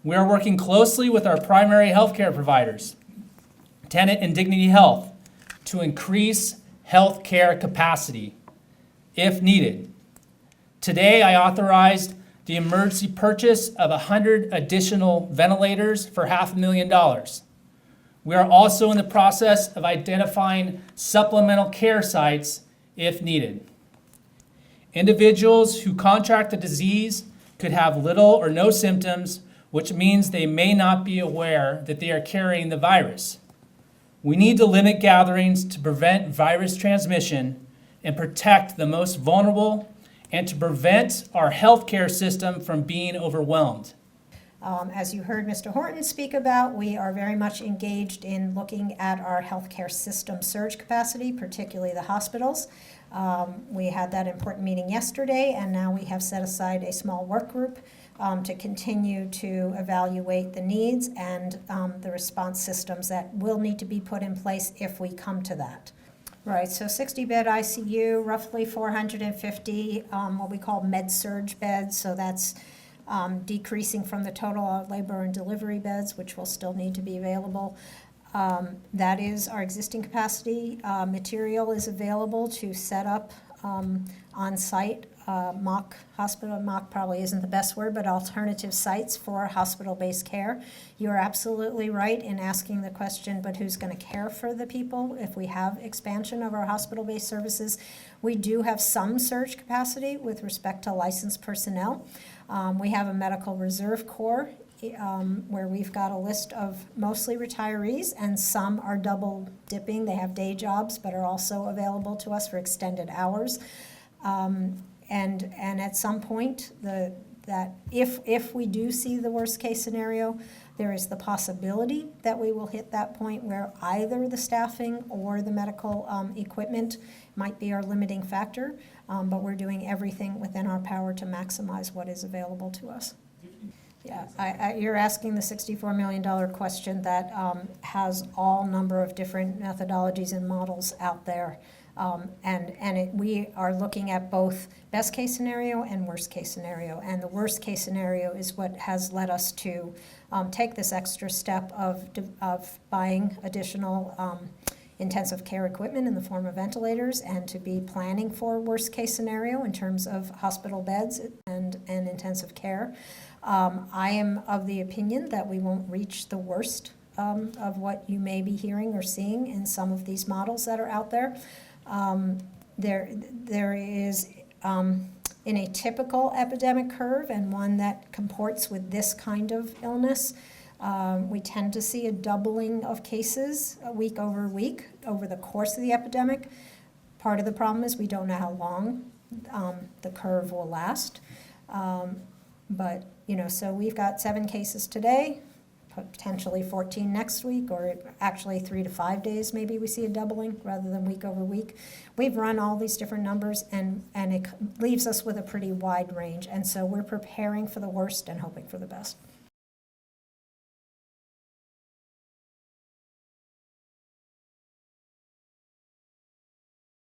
We are working closely with our primary healthcare providers, Tenet and Dignity Health, to increase healthcare capacity if needed. Today, I authorized the emergency purchase of 100 additional ventilators for $500,000. We are also in the process of identifying supplemental care sites if needed. Individuals who contract the disease could have little or no symptoms, which means they may not be aware that they are carrying the virus. We need to limit gatherings to prevent virus transmission and protect the most vulnerable and to prevent our healthcare system from being overwhelmed. As you heard Mr. Horton speak about, we are very much engaged in looking at our healthcare system surge capacity, particularly the hospitals. We had that important meeting yesterday, and now we have set aside a small work group to continue to evaluate the needs and the response systems that will need to be put in place if we come to that. Right, so 60-bed ICU, roughly 450 what we call med-surge beds, so that's decreasing from the total labor and delivery beds, which will still need to be available. That is our existing capacity. Material is available to set up on-site mock hospital. Mock probably isn't the best word, but alternative sites for hospital-based care. You are absolutely right in asking the question, but who's going to care for the people if we have expansion of our hospital-based services? We do have some surge capacity with respect to licensed personnel. We have a medical reserve corps where we've got a list of mostly retirees, and some are double dipping. They have day jobs but are also available to us for extended hours. And at some point, that if we do see the worst case scenario, there is the possibility that we will hit that point where either the staffing or the medical equipment might be our limiting factor, but we're doing everything within our power to maximize what is available to us. Yeah, you're asking the $64 million question that has all number of different methodologies and models out there. We are looking at both best case scenario and worst case scenario. And the worst case scenario is what has led us to take this extra step of buying additional intensive care equipment in the form of ventilators, and to be planning for worst case scenario in terms of hospital beds and intensive care. I am of the opinion that we won't reach the worst of what you may be hearing or seeing in some of these models that are out there. There is, in a typical epidemic curve and one that comports with this kind of illness, we tend to see a doubling of cases week over week over the course of the epidemic. Part of the problem is we don't know how long the curve will last. But, so we've got 7 cases today, potentially 14 next week, or actually 3 to 5 days maybe we see a doubling rather than week over week. We've run all these different numbers, and it leaves us with a pretty wide range. And so we're preparing for the worst and hoping for the best.